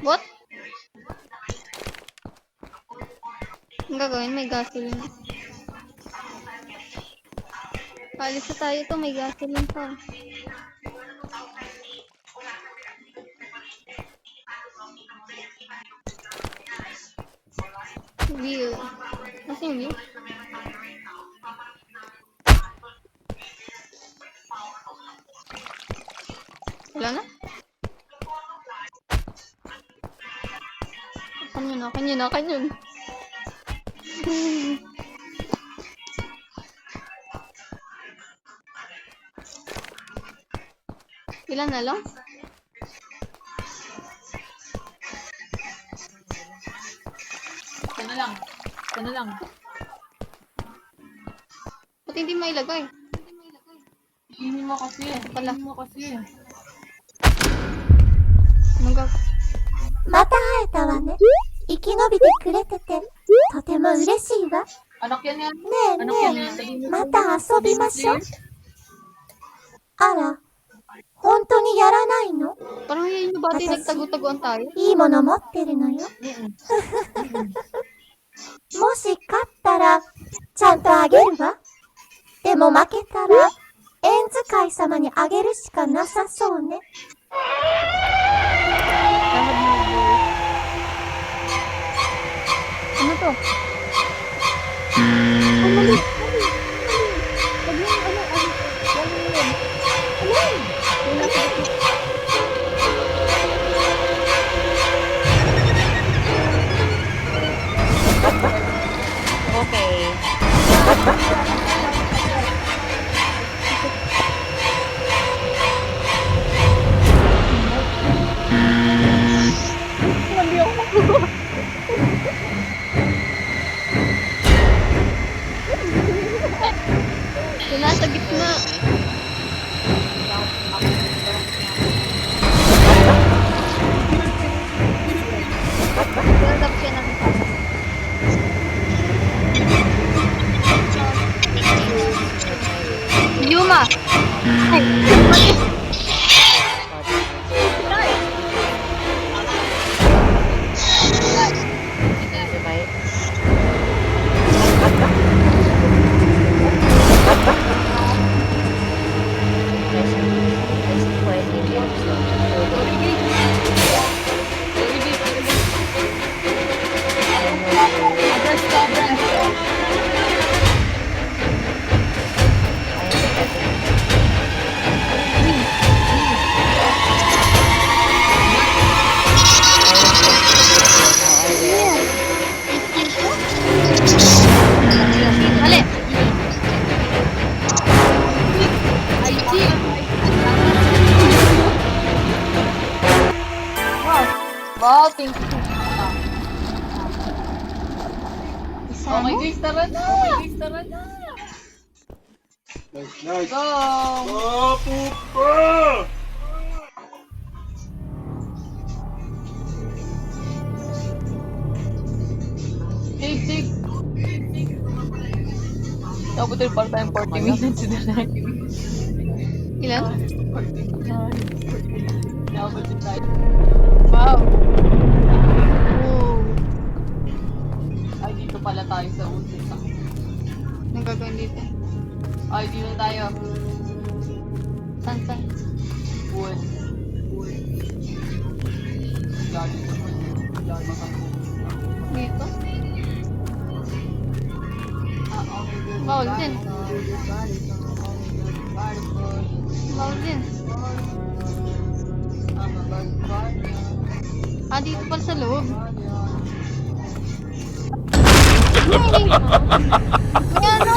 What? Ang gagawin? May gasoline. Alis na tayo to. May gasoline pa. View. Kasi yung view? Wala na? Kanyon. Ilan na lang? Ito na lang. Ba't hindi mailagay? Hindi mo kasi. Pala. Anong gagawin? また会えたわね。生き延びてくれてて、とても嬉しいわ。 Anak yan yan. ねえねえ、また遊びましょう。あら、本当にやらないの？ Parang yun yung bati nagtago-tagoan tayo. いいもの持ってるのよ。もし勝ったら、ちゃんとあげるわ。でも負けたら、縁使い様にあげるしかなさそうね。 Ano to? Okay. Yung nasa gitna. Build up siya ng Yuma! Ay! Mali! Mali! Wow, thank you. Isa Okay mo? guys, tara na. Nice. Go. Oh, pupa! Take. Dapat yung part-time 40 minutes na lang. Ilan? Dapat yung tayo. Wow. Oh. Ay, dito pala tayo sa ulit. Anong gagawin dito? Ay, dito tayo. San? Wood. Lalo sa Dito? Bawal din. Bawal din. Ah, dito pala sa loob. May ano?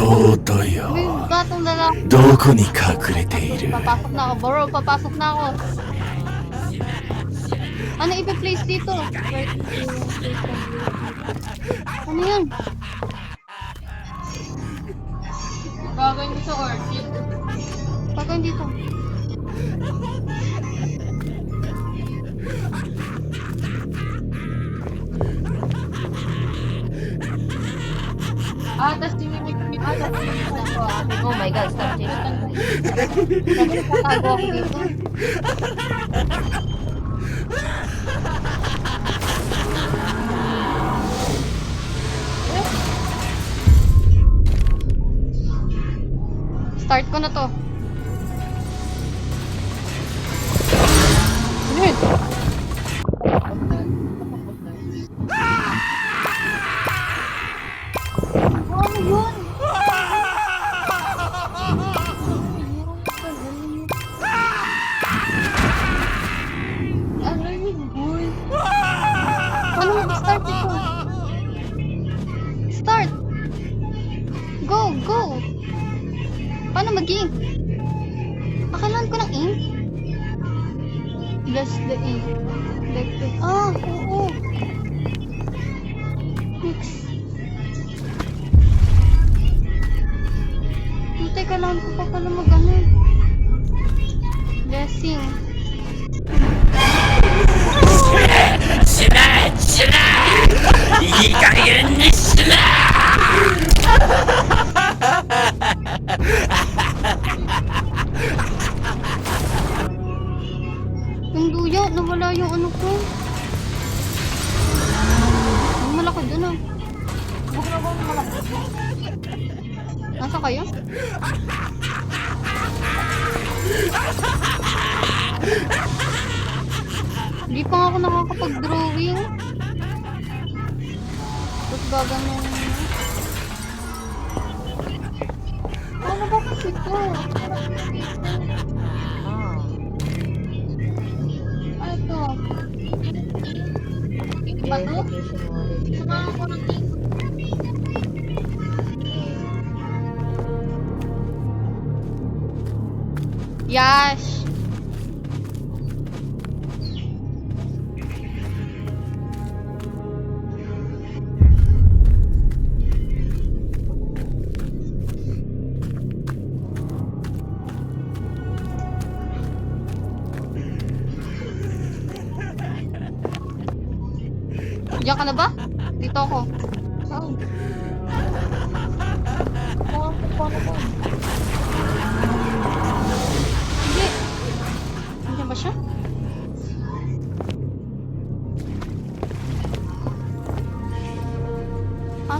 弟よ May batong lalaki. どこに隠れている Papasok na ako, bro. Papasok na ako. Ano ipi-place dito? Ano yan? Gagawin ko sa orchid. Pagawin dito. Tas tinimik ko. Oh my god, stop chasing. Sabi, nagtatago ako dito. Start ko na to. Yun. Ano yun? Ano yun, boy? Paano mag-start ito? Start! Go! Go! Paano mag-ink? Kailangan ko ng ink? Bless the ink. Like the... Ah! Oo! Mix. Hintay, kailangan ko pa pala mag-ano. Blessing. Yung duya, nawala yung ano ko. Ang malaki dun ah. Huwag na bang malaki. Nasa kayo? Hindi pa nga ako nakakapag-drawing. Ba't gaganong... Ano ba kasi ito? Ano ito? Ito ba ito? Sumama ko ng ink. Yash! Diyan ka na ba? Dito ako. Saan? Paano ko? Hindi. Nandiyan ba siya? Ha?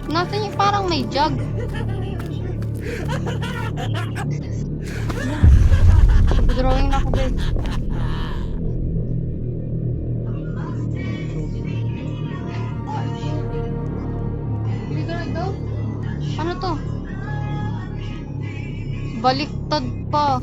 Nasaan yung parang may jug? Drawing na ako, babe. Ano to? Baliktad pa.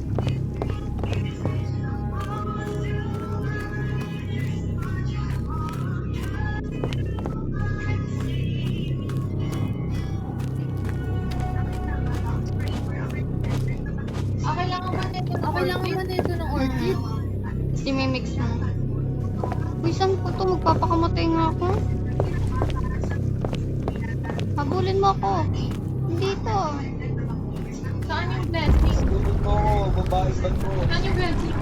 Kailangan man ito ng orchid. I-mimix mo. Uy, saan ko to? Magpapakamatay nga ako. Habulin mo ako. Dito. Saan yung blessing? Tulog mo ako, babae ba to? Saan yung blessing?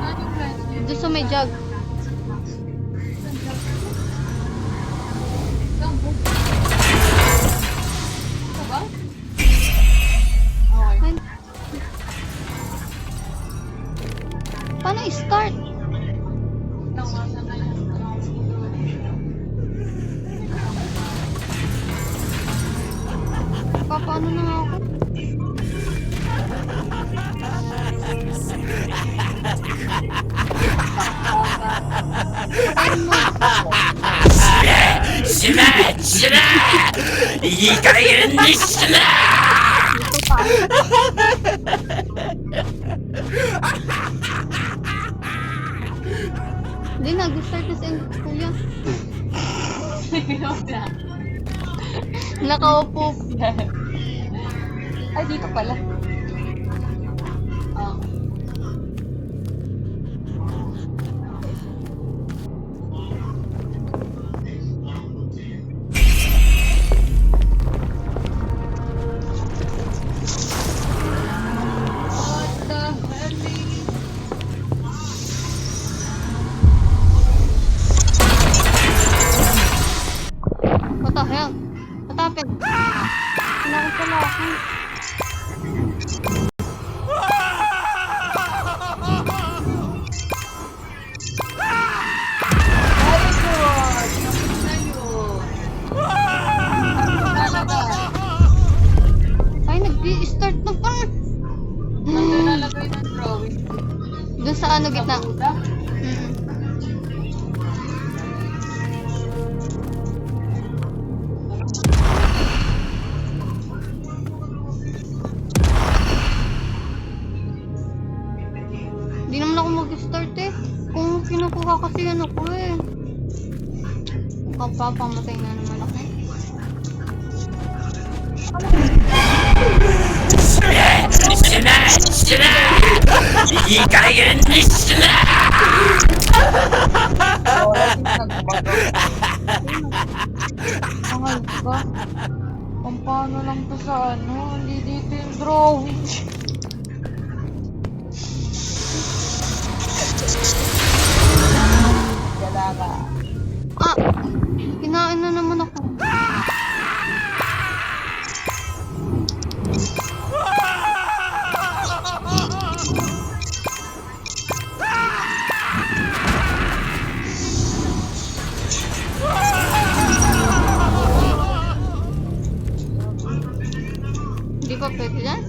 Saan yung blessing? Doon sa may jug. Saan po? Ito ba? Okay. Ay. Paano i-start? Nawasan na yan. Paano na nga ako? Ano mo? 死ね死ねいい加減に死ね Dito pa. Hindi, nag-start na si Kuya. Nakaupo. Ay, dito pala. Ah. What the hell? malaki. Very good! Tapos na yun. Lalagay. Ay, nag-start na pa. Ano lalagay ng drawing? Doon sa ano, gitna. Buda? Mm. Hindi naman ako mag-start eh. Kung kinukuha kasi ano ko eh. Papamatay na naman ako. Hindi kaya ni sila! Wala din nagbabago. Mahal ba? Paano lang to sa ano? Hindi dito yung drawing. Dalaga. Ah! Kinain na naman ako. Hindi pa pwede yan?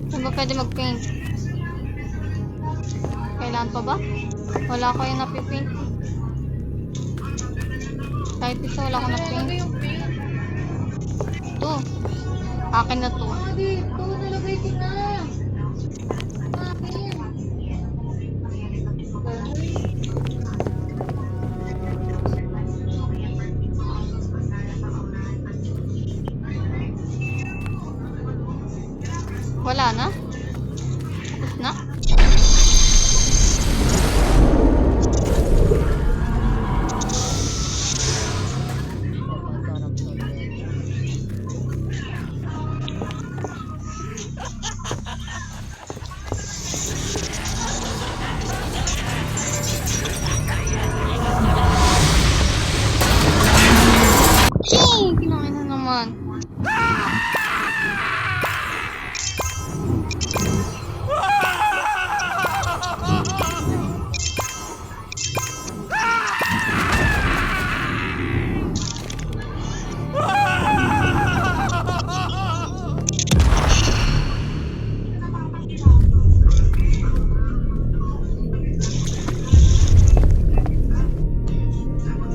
Hindi ba pwede mag-paint? Kailangan pa ba? Wala ko yung napipaint. Kahit isa wala ko napaint. yung paint? Ito. Akin na to. Dito, nalagay ko na. Akin. Wala na? Tapos na? Ching! Kinain na naman.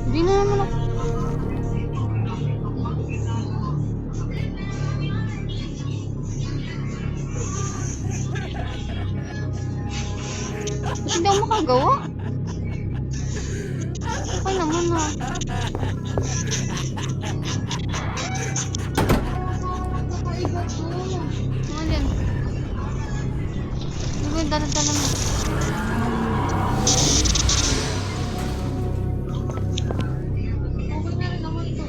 Hindi na naman ako. Ba't hindi ako makagawa? Okay naman ha. Nakaiba to. Ano yan? Ano ba yung dala-dala mo? Okay na rin naman to.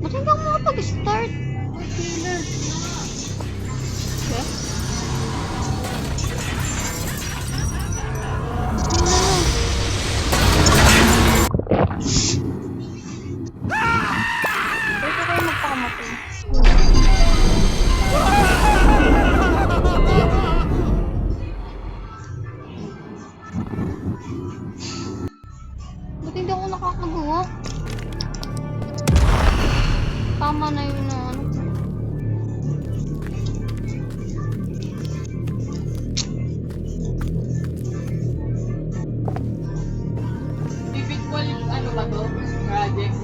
Ba't hindi ako makapag-start? Ay, killer. Okay. Pwede kayo magpakamatay. Ba't hindi ako nakakagawa? Tama na yun na ano. Bibigwal yung ano ba to? Project.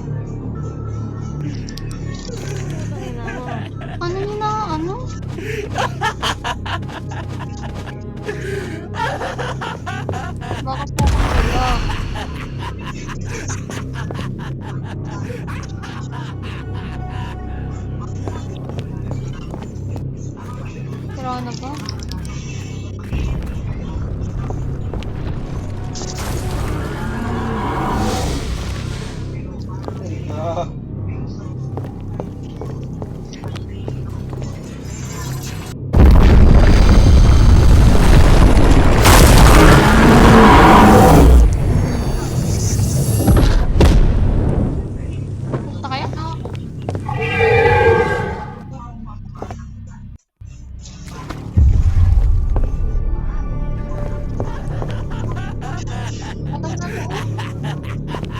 Ano yun na ano? Baka po akong wala. Sira na ba? Patay na to.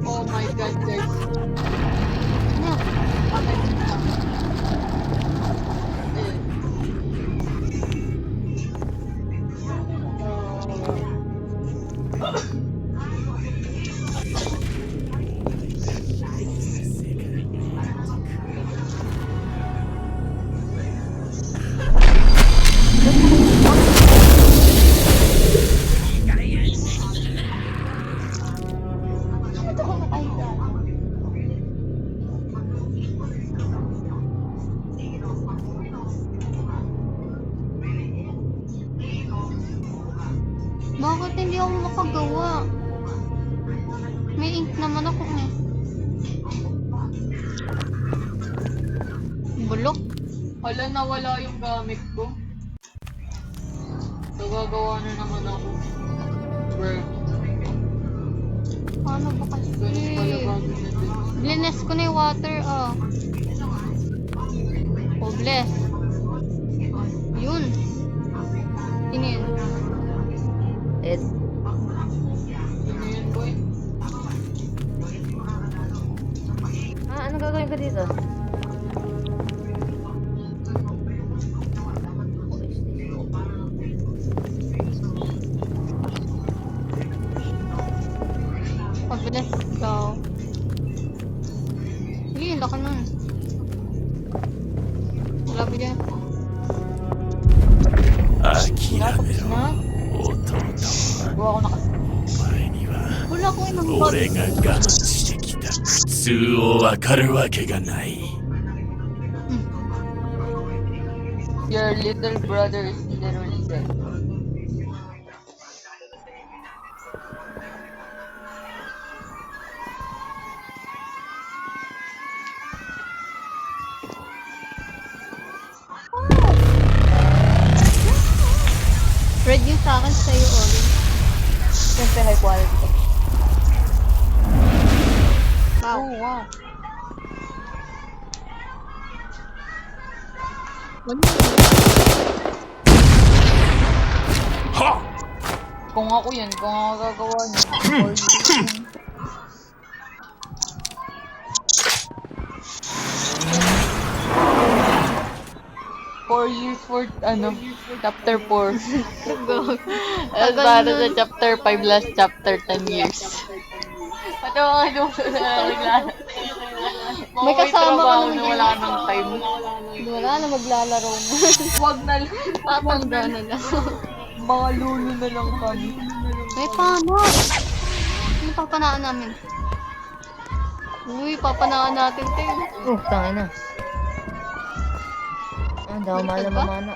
Oh my god, guys. Ano? Patay na. Eh. Ito ko nakahiga. Bakit hindi ako makagawa? May ink naman ako eh. Bulok. Hala, nawala yung gamit ko. Nagagawa na naman ako. Bro, Paano ba kasi? ganun pala gagawin natin. Blines ko na yung water, oh. Oh, bless. Yun. Yun yun. Yun na yun, boy. Ano gagawin ko dito? Oh, bless daw. Sige, laki nun. Wala ba dyan? 諦め Tapos ろ na. 弟 Gawa ko nakas... お前には Wala ko inang 俺が我慢してきた苦痛を分かるわけがない Your little brother is literally dead. Red yung sa akin, sa'yo orange. Siyempre high quality. Wow. Oh, wow. Kung ako yun, kung ako gagawa niya. Or yun. Four years for, chapter 4. As para sa chapter 5 last chapter 10 years. Pati mga naglala. May kasama ka naman na dyan. wala nang time. Wala na maglalaro na. Wag na lang. Tatanda na lang. Mga lulo na lang kami. May paano? Ano papanaan namin? Uy, papanaan natin, Ting. Tangin na. Daw Baliktad ba? mana.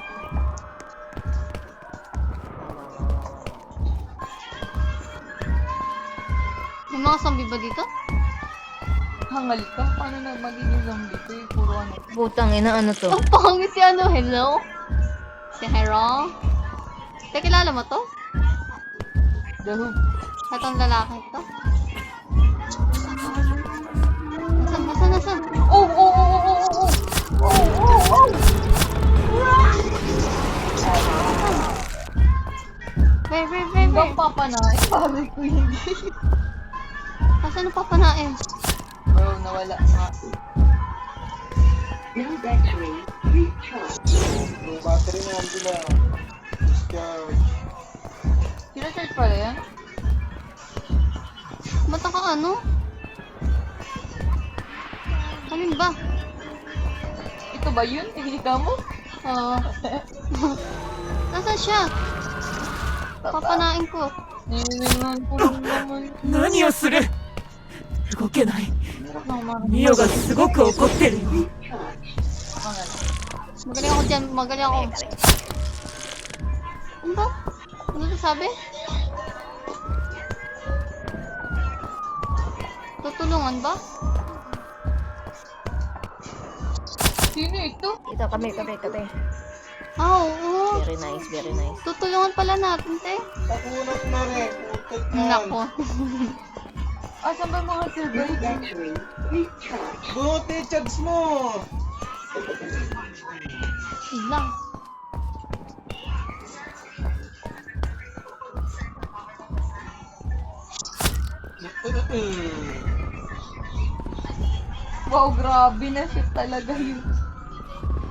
May mga zombie ba dito? Hangal ka? Paano na magiging zombie ko? Puro ano. Putang ina, ano to? Ang pangit si ano, hello? Si Hero? Teka, kilala mo to? The Who? Itong lalaki to? Nasaan? Oh, oh, oh, oh, oh, oh, oh, oh, oh. Where? Hanggang papanain. Sabi ko hindi. Nasaan ang papanain? Bro, nawala nga. Yung battery na yan sila. Discharge. Sino-search pala yan? Mata ka ano? Alin ba? Ito ba yun? Ikita mo? Oo. Nasaan siya? Papanain ko. Nililingan ko lang naman. 何をする動けない Hirap na kumarang. ミオがすごく怒ってるよ Magaling ako dyan. Magaling ako. Ano ba? Ano ito sabi? Tutulungan ba? Sino ito? Ito, kami. Ah, oo. Very nice, very nice. Tutulungan pala natin, te. Pakunat na rin. Putik na. Nako. Asan ba mga silver? Buti, charge mo. sila. Wow, grabe na shit talaga yun.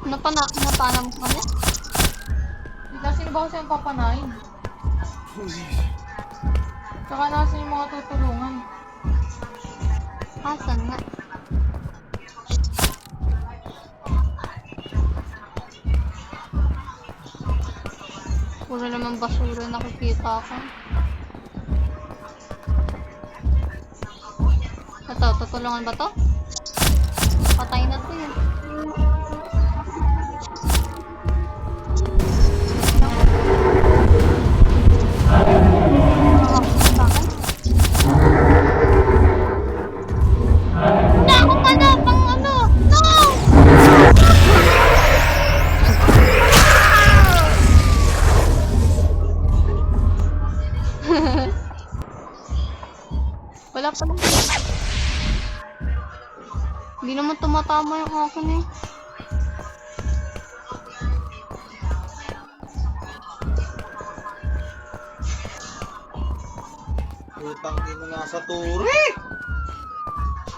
Napana mo kami? Bigla sino ba kasi ang papanain? Tsaka nasan yung mga tutulungan? Asan nga? Puro naman basura nakikita ko. Ito, tutulungan ba to? Patay na to yun. Naku ka na! Pang ano! No! Wala pa lang. Hindi naman tumatama yung akin eh. Utang ina nasa turi.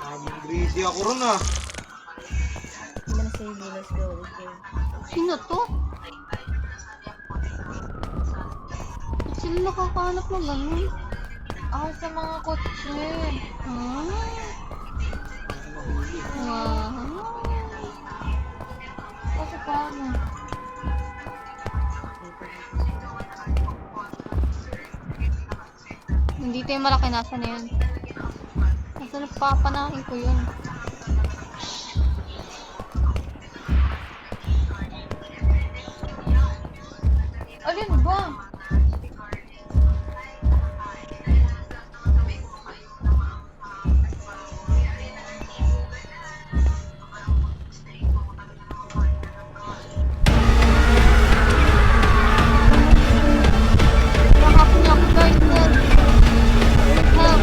Aming greedy ako ron ah. Sino to? Ba't sila nakakahanap ng ganun? Ah, sa mga kotse. Ah. Wow. Kasi paano? Hindi tayo malaki, nasa na yun. Nasa napapanahin ko yun. Alin ba? Nakakapin niya ako guys. Help.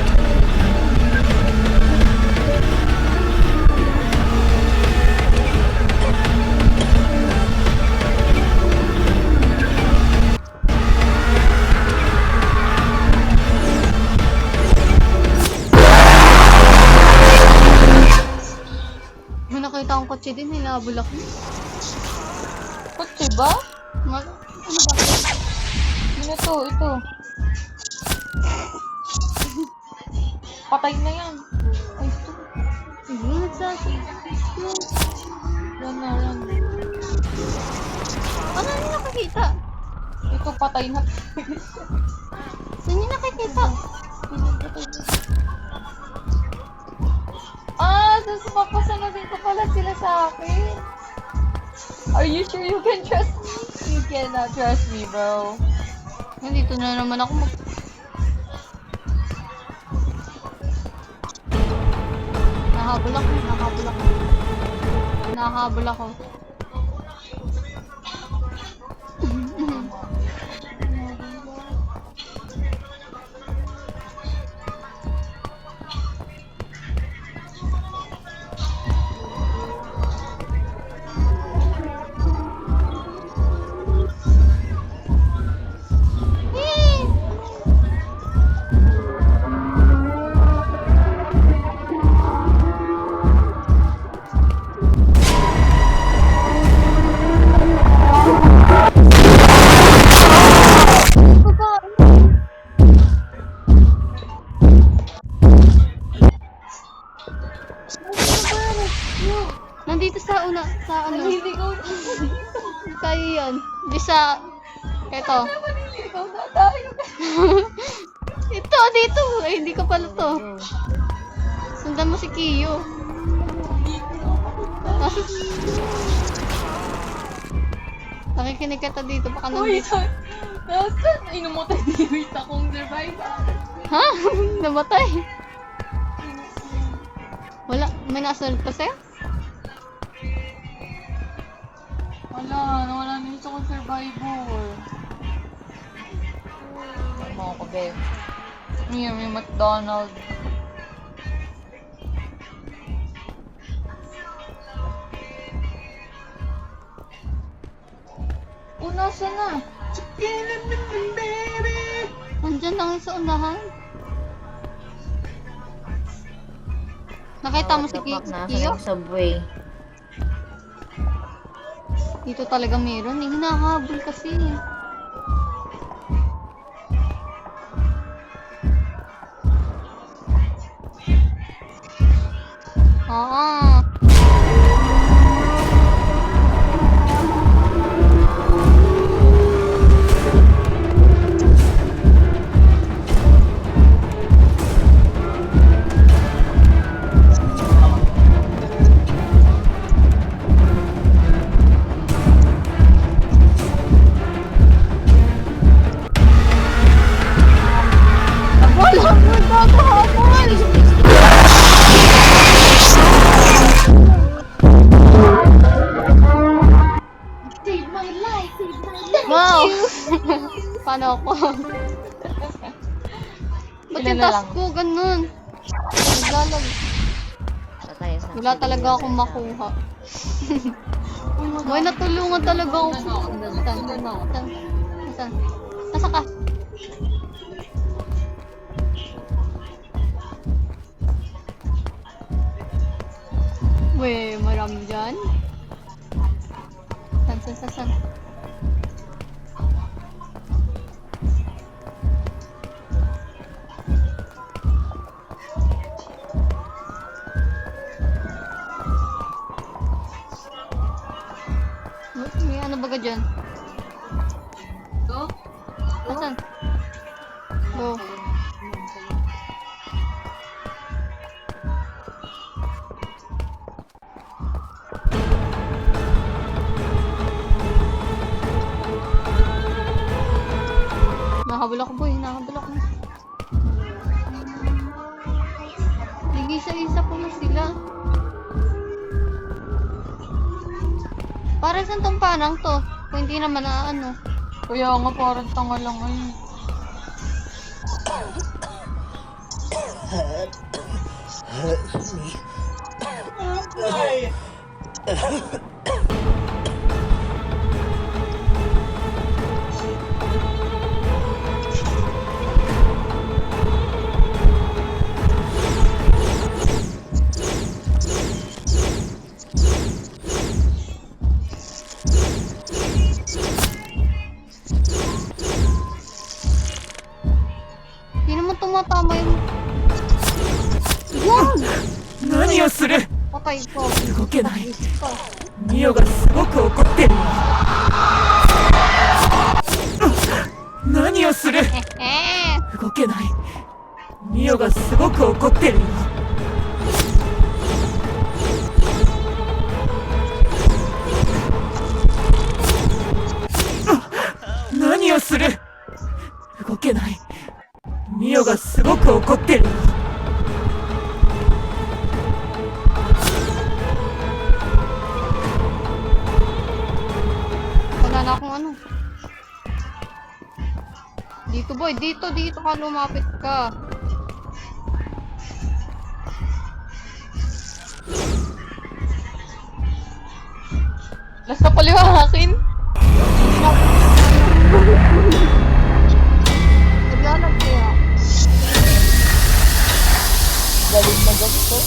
May nakita akong kotse din, hinabol ako. Kotse ba? Ano ba? Sino to? Ito. Patay na yan. Ay, ito. Sige, nagsasabi. Yan na, yan. Ano yung nakakita? Ito, patay na. Saan yung nakikita? Ah, papasanasin ko pala sila sa akin. Are you sure you can trust me? You cannot trust me, bro. Nandito na naman ako Nahabol ako. Nahabol ako. Nandito sa ano? Hindi ko. Kayo yun. Di sa... Ito. Ikaw na tayo. Ito, dito. Ay, hindi ka pala to. Sundan mo si Kiyo. Nakikinig ka dito. Baka Uy, nandito. nasaan? Inumutay dito akong survivor. Ha? Namatay. Wala. May nasunod pa sa'yo? Nawala na yung sa survivor. Ano ako, babe? May McDonald's. Oh, nasa na? Nandyan lang yung sa unahan. Nakita mo si Nasa Kiyo? yung subway. Dito talaga meron. Eh, hinahabol kasi. Ah. Wala mo naghahabol! Wow! Paano ako? Ba't Ilan yung na task lang? ko ganun? Naglalag. Patay sa Wala talaga akong makuha. May natulungan talaga ako. Saan? Nasa ka? Weh, marami dyan. Saan? May ano baga dyan? Saan? Go. Nahabol ako boy, nahabol ako. Nag-isa-isa ko na sila. Para saan tong panang to? Kung hindi naman na ano. Kaya nga parang tanga lang ngayon. Hindi naman tumatama yung... Yan! 何をする Patay ko. 動けない Ito. ミオがすごく怒ってる何をする 動けないミオがすごく怒ってるよ何をする動けないミオがすごく怒ってるよ Wala na akong ano. Dito boy, dito ka lumapit ka. Last na pala yung akin. Naglalag kaya. Galing na ganito.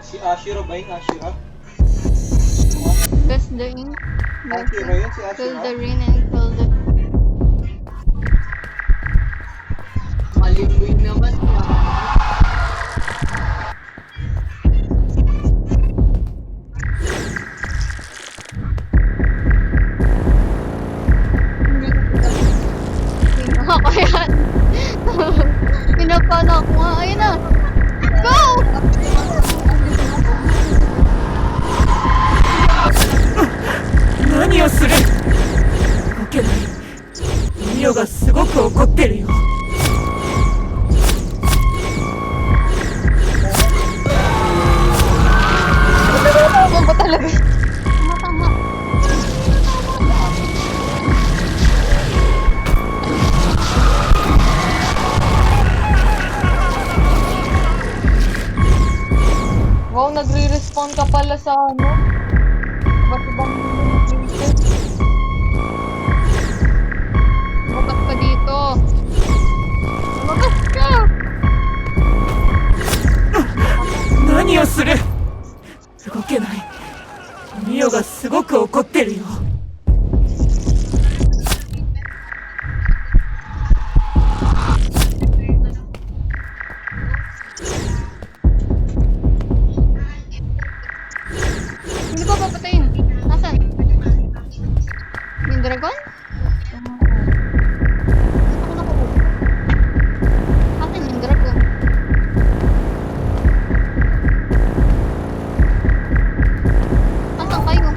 Si Ashira ba yung Ashira? Press the ink. Ashira yun, si Fill Ashira. the rain and fill the... Malimboy naman. Ako yan. Pinapala ko nga. Ayun na. Go! 何をする動けないミオがすごく怒ってるよ Wow, nagre-respond ka pala sa ano? Ba't ibang Lumabas ka dito. Lumabas ka! 何をする動けないミオがすごく怒ってるよ Hindi ba papatayin? Nasaan? Yung dragon? Ako nakuha. Akin yung dragon. Nasaan kayo?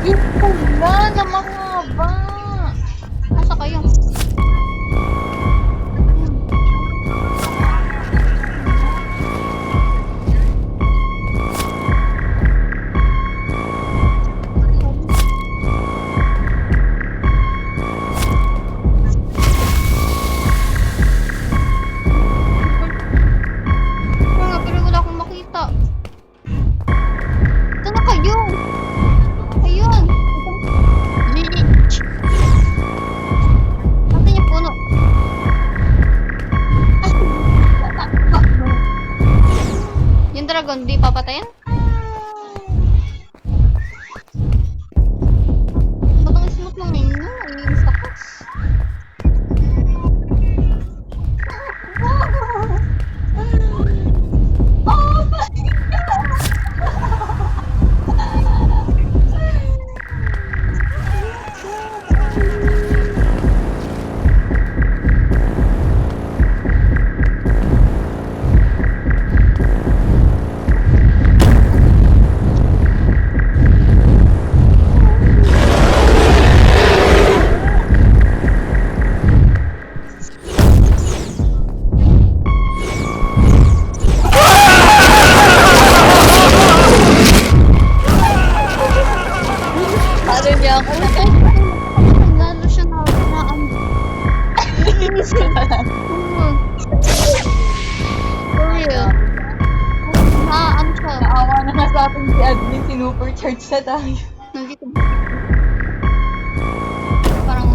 yung pula na mahaba! Nasa kayo? Kaya nga, pero wala akong makita. Saan na kayo? Ayun! Asan yung puno? Yung dragon, di papatayin? Ba't ang smooth ng ninyo? Iinis ako. Oh my Ano niya ako? Lalo siya na For real. Ano siya? Naawa na nga sa akin si admin, sinupercharge na tayo. Nandito. Parang...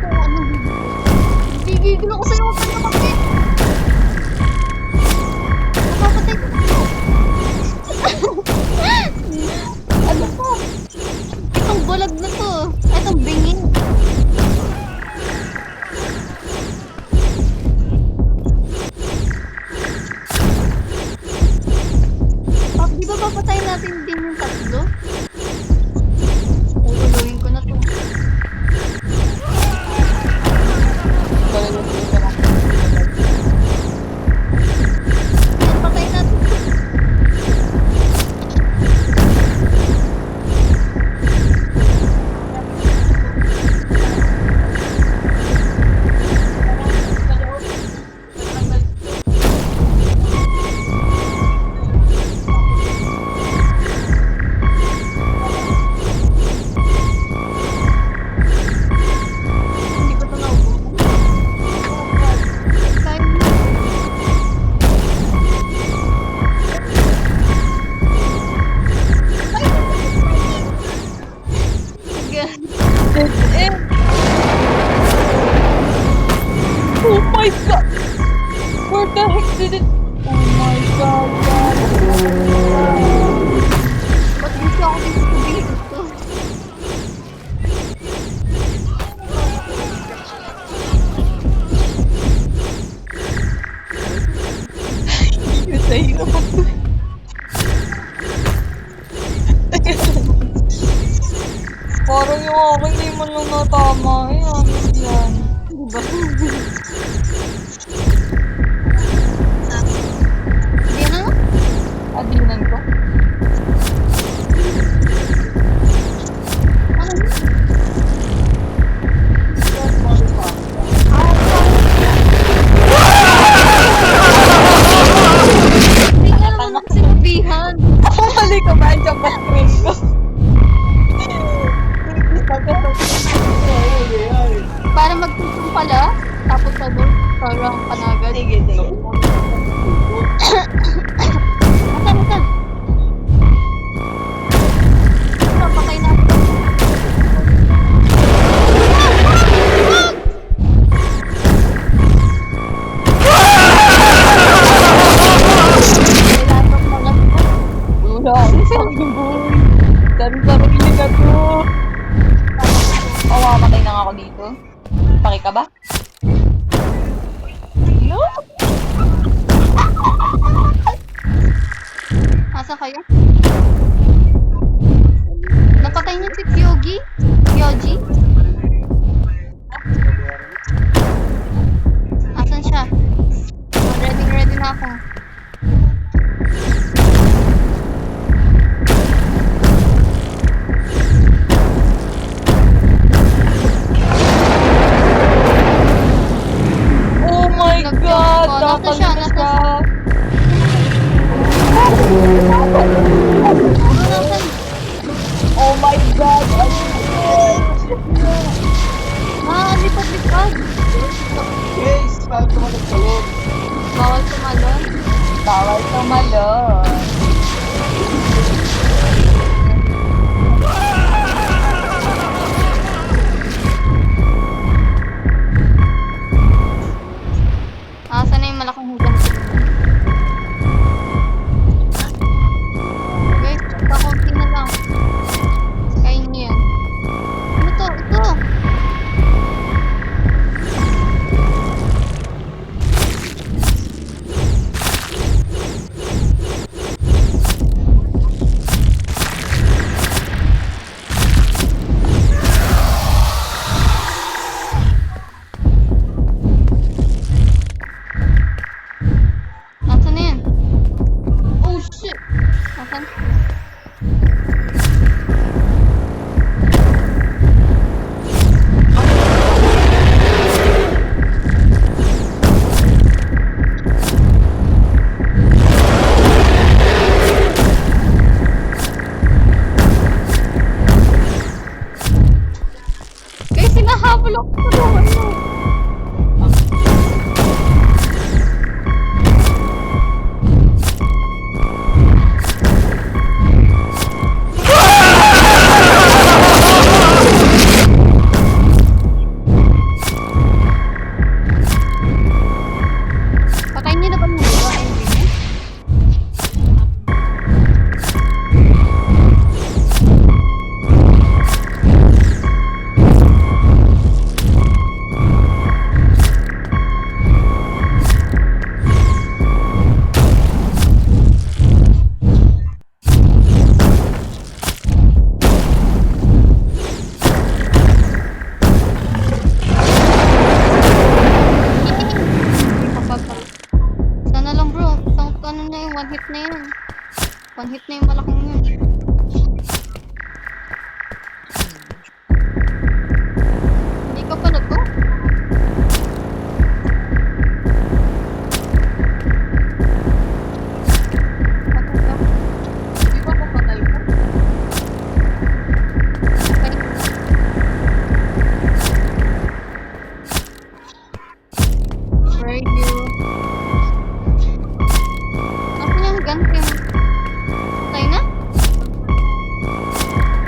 ano? Gigigil ako sa'yo. Huwag ka na kapit. Napapatay ko. Ano pa? Itong bulag na to. Itong bingin. Di ba papatayin natin din yung tatlo? Uuloyin ko na to. Patayin natin. Hindi ko ito naubusan. Kaya mo. Gan. Oh my god! Where the heck did it... Oh my god, Ba't gusto ako dito sa bihis ko? Yun sa'yo. Parang yung akin, hindi man lang natama. Eh, ano yan? Diba? Hindi na? Adinan ko. Ano? Hindi nga naman ako sinabihan. Ako mali ko ba? Diyan ba screen ko? Para magtutong pala? Tapos sa doon, parang panagad. Sige, sige. Asan, asan? Ito, patay na. Kailangan mga wala, isang boy. Dari-sarili ka to. Oh, mamamatay na nga ako dito. Paki ka ba? No? Asa kayo? Napatay niya si Kyogi? Kyoji? Asan siya? Ready na ako. Oh my Nag- God! Oh, nasa siya, Nakakalimutan nasa siya. Nasaan? Oh my God! Ano yun? Lipat-lipat. Guys, paano tumalog sa loob? Bawal tumalon. Bawal tumalon. Saan na yung malaking hugang? Guys, kakunti na lang. Kain niyo yan. Ano to? Ito! Nasaan na yan? Oh shit! Nasaan? Guys, sinahabol ako sa tulungan mo. Patay niyo na ba yung mga enemy? Sana lang bro, isang ano na yun, one hit na yun. One hit na yung malaking yun. Hindi ka pa nag-go? Di ba papatay ko? Okay. Where are you? Nasaan yung gun cam? Patay na?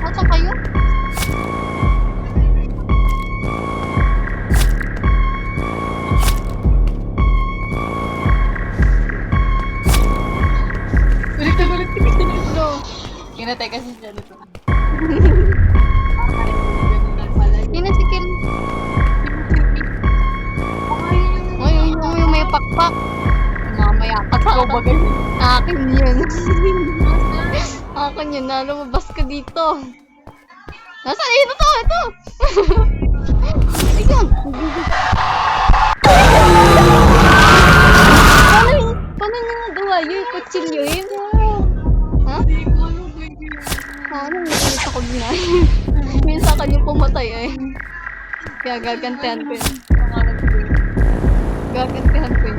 Nasaan kayo? Ulit kasi nito. Kinatay kasi siya dito. Yun na si Kim. Uy, yung may pakpak. Mamaya ka sa Ikaw ba ganyan? akin yun. Akin yun na, lumabas ka dito. Nasaan? Ito to, ito! Ayun! Paano niya nagawa yun? Kutsilyo yun? Ha? Ano yung nakita ko na? Minsan ka yung pumatay eh. Kaya gagantihan ko yun. Gagantihan ko yun.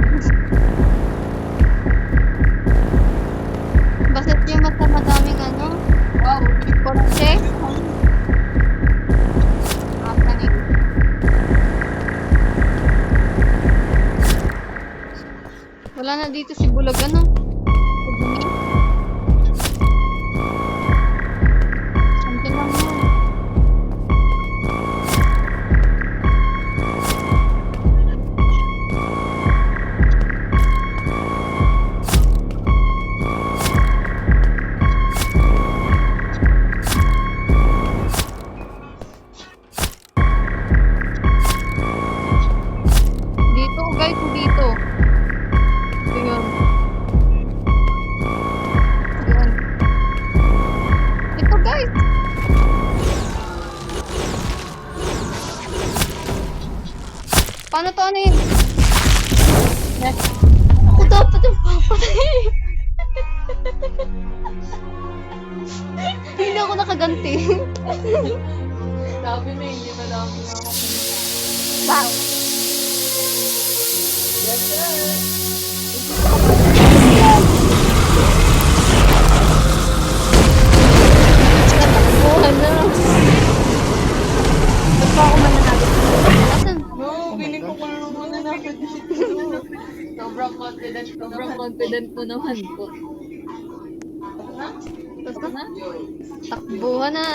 Basta't yung mas madaming ano? Wow, kotse? Asan yun? Wala na dito si Bulagan, no? Andyan lang yun. Dito, guys, dito. Ayan. Ayan. Ito, guys. Paano to, ano yun? Yes. Ako dapat yung papatay. Hindi ako nakaganti. Sabi na hindi madami na ako. Wow. Yes, sir. Natakbuhan na. Ba't pa ako mananalo? Asan? No, feeling ko kung ano muna natin. Sobrang confident mo naman po. Tapos na? Takbuhan na.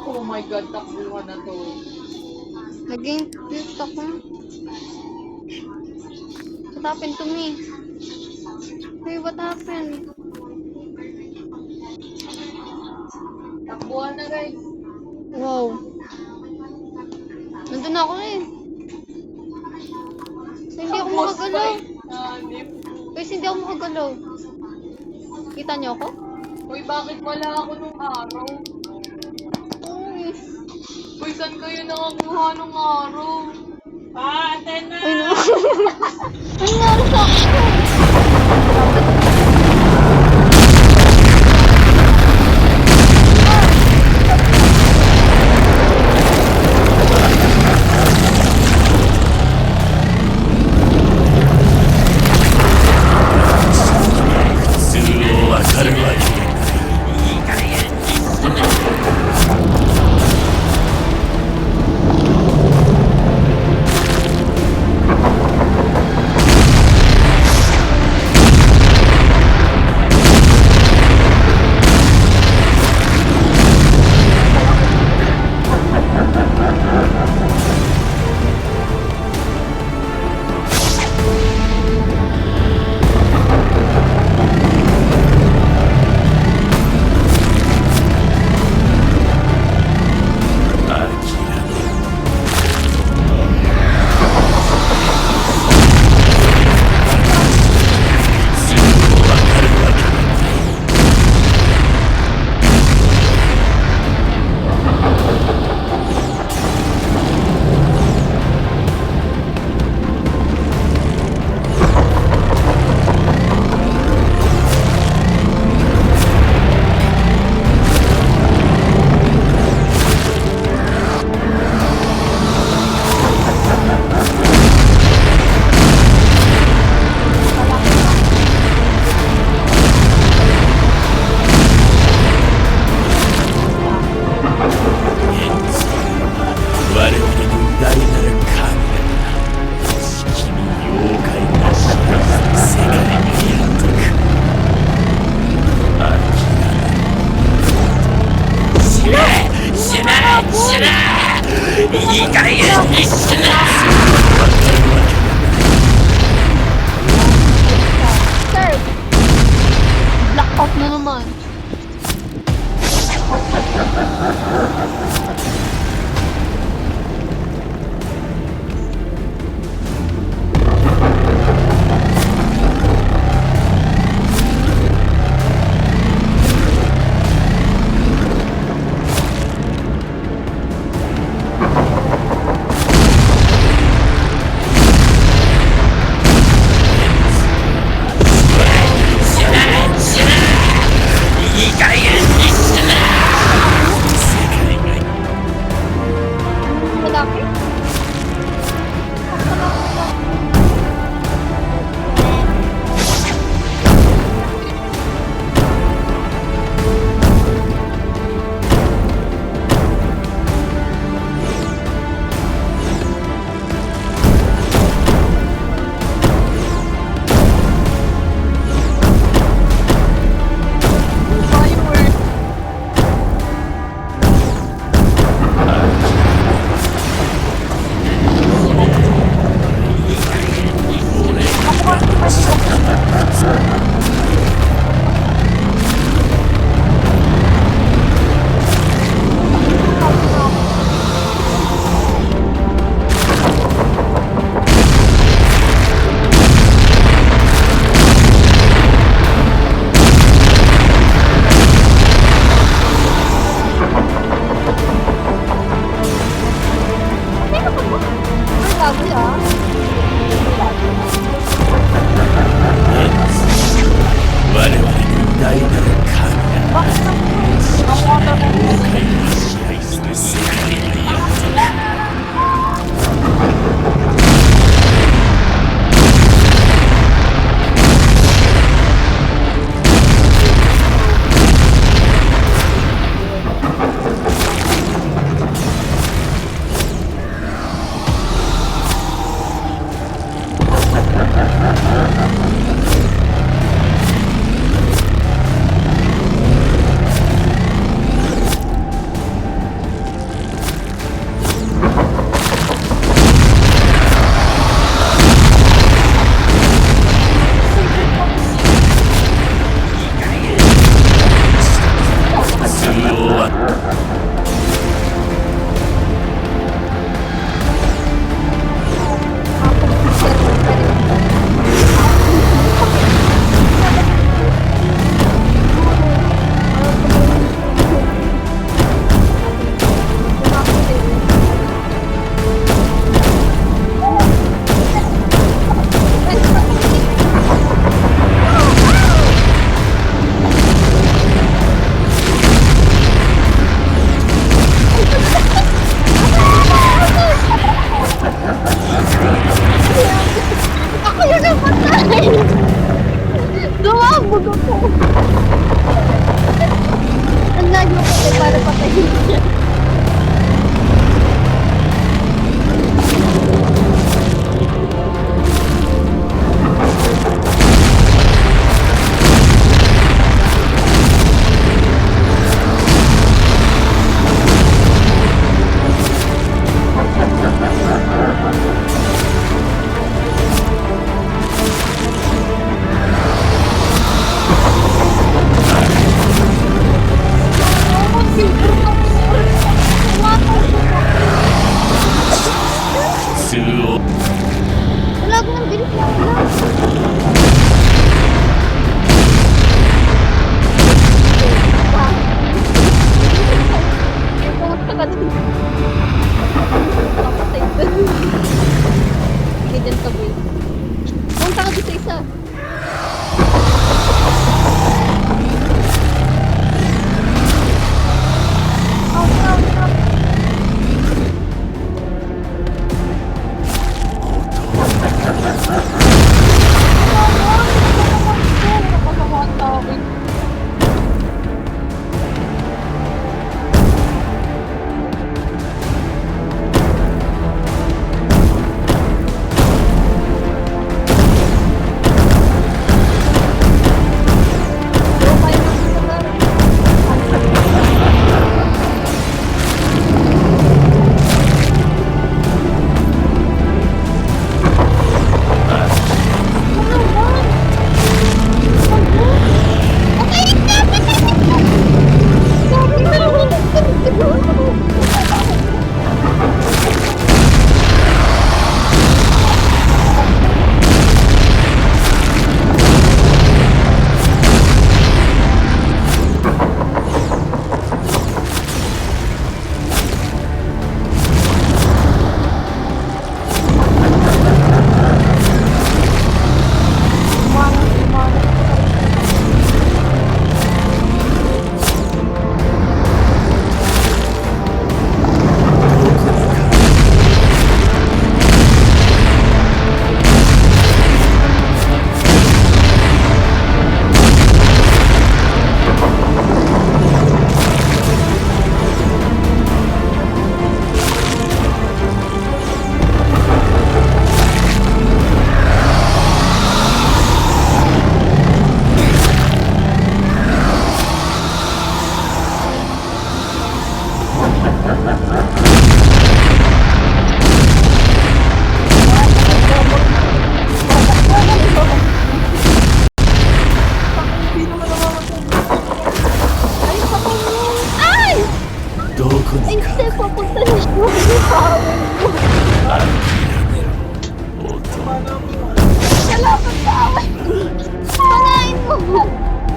Oh my God, takbuhan na to. Naging tilt ako. What happened to me? Hey, what happened? Takbuhan na, guys. Wow. Nandun na ako eh. Hindi ako makagalaw. Guys, hindi ako makagalaw. Kita niyo ako? Uy, bakit wala ako nung araw? Uy. Uy, saan kayo nakakuha nung araw? Ay, no. Ay, naro sa akin. Sir! Blackout na naman. ある。Ako yung napatay! Dumabog ako! Ang layo ko para patayin siya. Wala ko ng bilis na wala. Pumunta ka dun. Papatay dun. Sige dyan ka, boy. Pumunta ka dun sa isa.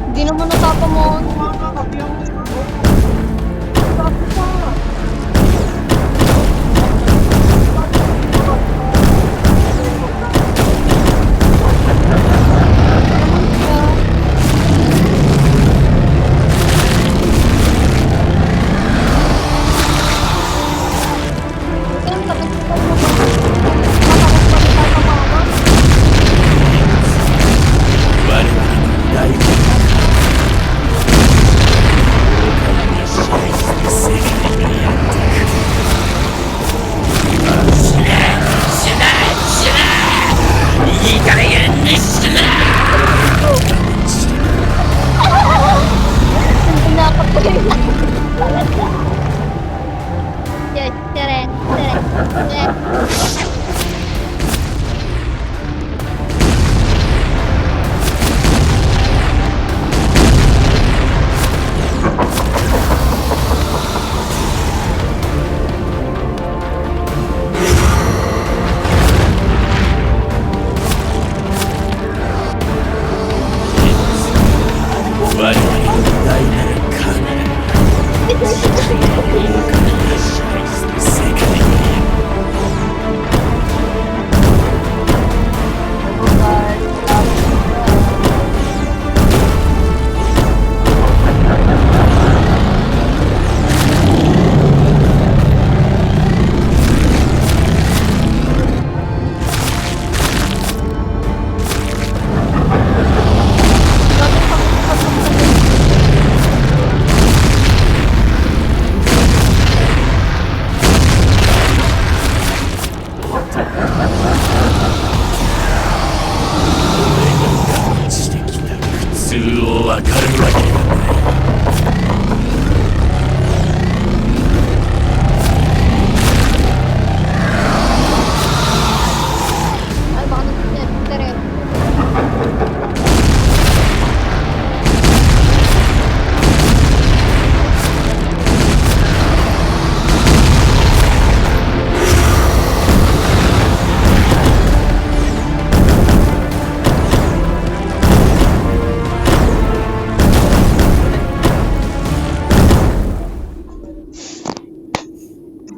Hindi naman natapamon.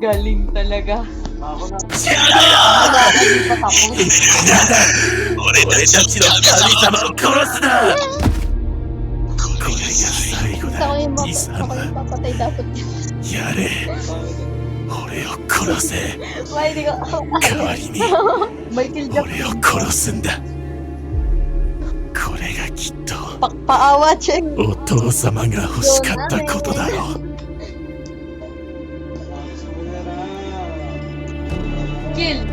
Galing talaga. Ako na. Wala, hindi pa tapos. 俺たちの神様を殺すなこれが最後 Gusto だ ko yung, ako 貴様 yung papatay dapat yun. やれ俺を殺せ Why, hindi ko... 代わりに Michael Jackson. 俺を殺すんだこれがきっと Paawa, check. お父様が欲しかったことだろう Kill.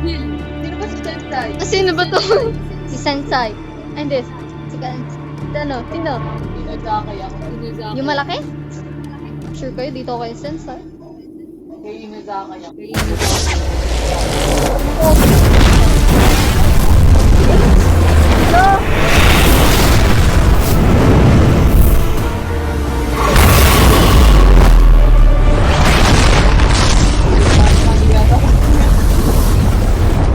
Kill. Sino ba si Sensei? Ah, sino ba to? Si Sensei. Ay, hindi. Si ano? Sino? Inazaki ako. Inazaki. Yung malaki? Sure kayo, dito ako kay Sensei. Kay Inazaki ako.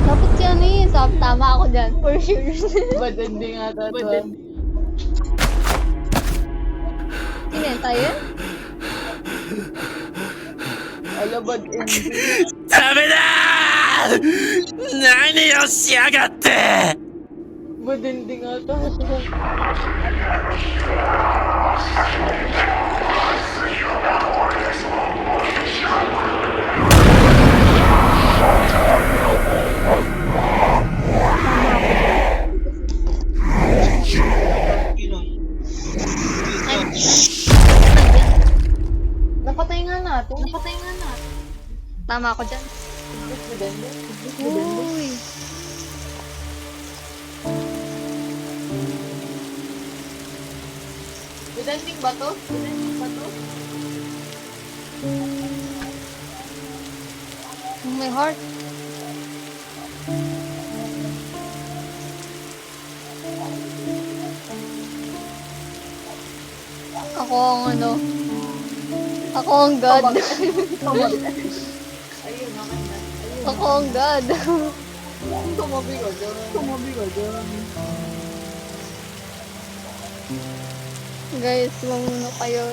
Dapat si ano yun. Tama ako dyan. For sure. Bad ending ata to. Sino yan? Tayo? Ala, bad ending. ダメだ何をしやがって Bad ending ata. Napatay nga natin. Tama ako dyan. Bad ending. Uy. Bad ending ba to? My heart. Ako ang ano. Ako ang God. Ayun, okay na. Ako ang God. Tumabi ka dyan. Guys, mamuna kayo.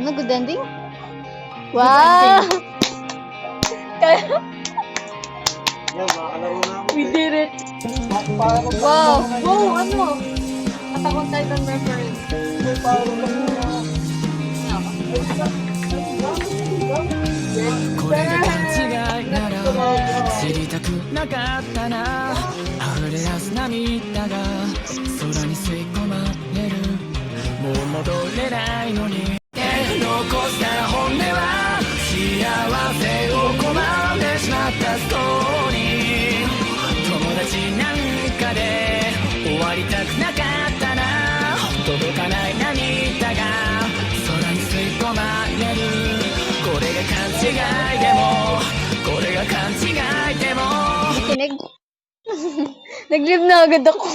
Ano, good ending? Wow! Yan, makakalaro na ako. We did it! Wow! Wow, ano? Attack on Titan reference. Wow, これが勘違いなら知りたくなかったな溢れ出す涙が空に吸い込まれるもう戻れないのに残した本音は幸せを拒んでしまったストーリー友達なんかで終わりたくなかったな届かない涙が空に吸い込まれるこれが勘違いでもこれが勘違いでも Kinig. Nag-live na agad ako.